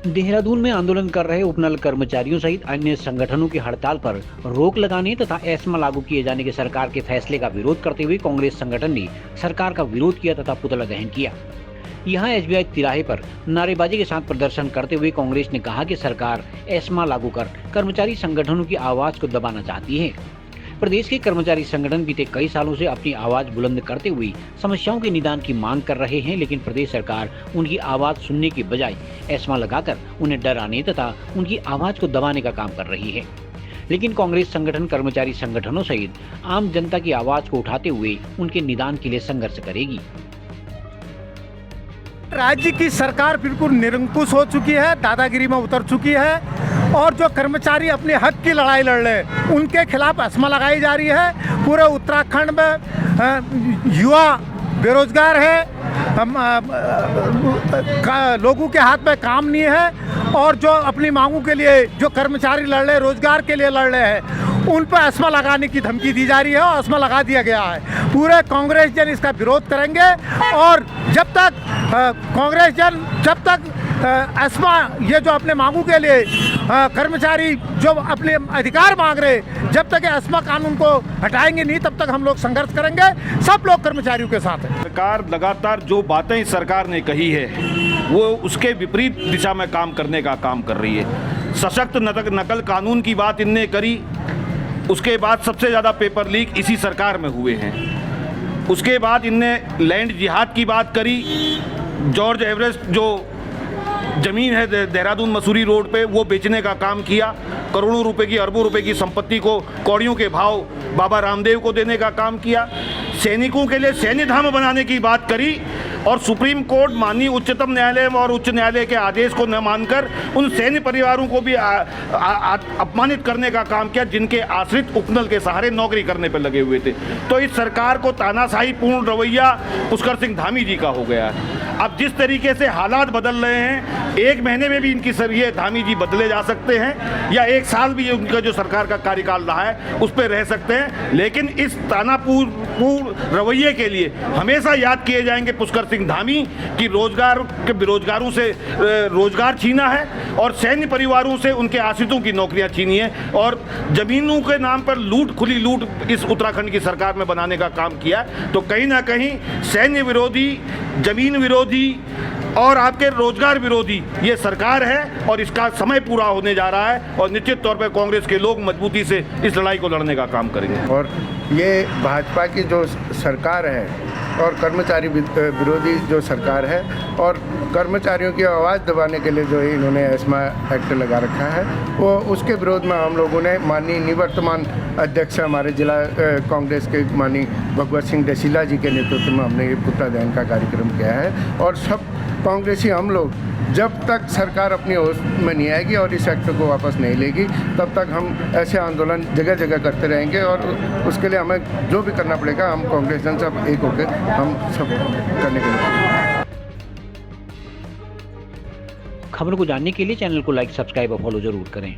देहरादून में आंदोलन कर रहे उपनल कर्मचारियों सहित अन्य संगठनों की हड़ताल पर रोक लगाने तथा एस्मा लागू किए जाने के सरकार के फैसले का विरोध करते हुए कांग्रेस संगठन ने सरकार का विरोध किया तथा पुतला दहन किया। यहां एसबीआई तिराहे पर नारेबाजी के साथ प्रदर्शन करते हुए कांग्रेस ने कहा कि सरकार एस्मा लागू कर कर्मचारी संगठनों की आवाज को दबाना चाहती है। प्रदेश के कर्मचारी संगठन बीते कई सालों से अपनी आवाज बुलंद करते हुए समस्याओं के निदान की मांग कर रहे हैं, लेकिन प्रदेश सरकार उनकी आवाज सुनने की बजाय एस्मा लगाकर उन्हें डराने तथा उनकी आवाज को दबाने का काम कर रही है। लेकिन कांग्रेस संगठन कर्मचारी संगठनों सहित आम जनता की आवाज को उठाते हुए उनके निदान के लिए संघर्ष करेगी। राज्य की सरकार बिल्कुल निरंकुश हो चुकी है, दादागिरी में उतर चुकी है और जो कर्मचारी अपने हक की लड़ाई लड़ रहे उनके खिलाफ एस्मा लगाई जा रही है। पूरे उत्तराखंड में युवा बेरोजगार है, लोगों के हाथ में काम नहीं है और जो अपनी मांगों के लिए जो कर्मचारी लड़ रहे, रोजगार के लिए लड़ रहे हैं, उन पर एस्मा लगाने की धमकी दी जा रही है और एस्मा लगा दिया गया है। पूरे कांग्रेस जन इसका विरोध करेंगे और जब तक कांग्रेस जन जब तक एस्मा ये जो अपने मांगों के लिए कर्मचारी जो अपने अधिकार मांग रहे, जब तक एस्मा कानून को हटाएंगे नहीं तब तक हम लोग संघर्ष करेंगे। सब लोग कर्मचारियों के साथ हैं। सरकार लगातार जो बातें इस सरकार ने कही है वो उसके विपरीत दिशा में काम करने का काम कर रही है। सशक्त नकल कानून की बात इनने करी, उसके बाद सबसे ज़्यादा पेपर लीक इसी सरकार में हुए हैं। उसके बाद इनने लैंड जिहाद की बात करी, जॉर्ज एवरेस्ट जो ज़मीन है देहरादून मसूरी रोड पे वो बेचने का काम किया, करोड़ों रुपए की अरबों रुपए की संपत्ति को कौड़ियों के भाव बाबा रामदेव को देने का काम किया। सैनिकों के लिए सैन्य धाम बनाने की बात करी और सुप्रीम कोर्ट माननीय उच्चतम न्यायालय और उच्च न्यायालय के आदेश को न मानकर उन सैन्य परिवारों को भी अपमानित करने का काम किया जिनके आश्रित उपनल के सहारे नौकरी करने पर लगे हुए थे। तो इस सरकार को तानाशाही पूर्ण रवैया पुष्कर सिंह धामी जी का हो गया है। अब जिस तरीके से हालात बदल रहे हैं, एक महीने में भी इनकी ये धामी जी बदले जा सकते हैं या एक साल भी उनका जो सरकार का कार्यकाल रहा है उस पर रह सकते हैं, लेकिन इस तानापूर्ण रवैये के लिए हमेशा याद किए जाएंगे पुष्कर सिंह धामी की रोजगार के बेरोजगारों से रोजगार छीना है और सैन्य परिवारों से उनके आश्रितों की नौकरियां छीनी है और जमीनों के नाम पर लूट, खुली लूट इस उत्तराखंड की सरकार में बनाने का काम किया। तो कहीं ना कहीं सैन्य विरोधी, जमीन विरोधी और आपके रोजगार विरोधी ये सरकार है और इसका समय पूरा होने जा रहा है और निश्चित तौर पर कांग्रेस के लोग मजबूती से इस लड़ाई को लड़ने का काम करेंगे। और ये भाजपा की जो सरकार है और कर्मचारी विरोधी जो सरकार है और कर्मचारियों की आवाज़ दबाने के लिए जो है इन्होंने एस्मा एक्ट लगा रखा है, वो उसके विरोध में हम लोगों ने माननीय निवर्तमान अध्यक्ष हमारे जिला कांग्रेस के माननीय भगवत सिंह डसीला जी के नेतृत्व में हमने ये पुतला दहन का कार्यक्रम किया है। और सब कांग्रेसी हम लोग जब तक सरकार अपनी होश में नहीं आएगी और इस एक्ट को वापस नहीं लेगी तब तक हम ऐसे आंदोलन जगह जगह करते रहेंगे और उसके लिए हमें जो भी करना पड़ेगा हम कांग्रेस जन सब एक होकर हम सब करने के लिए। खबरों को जानने के लिए चैनल को लाइक, सब्सक्राइब और फॉलो जरूर करें।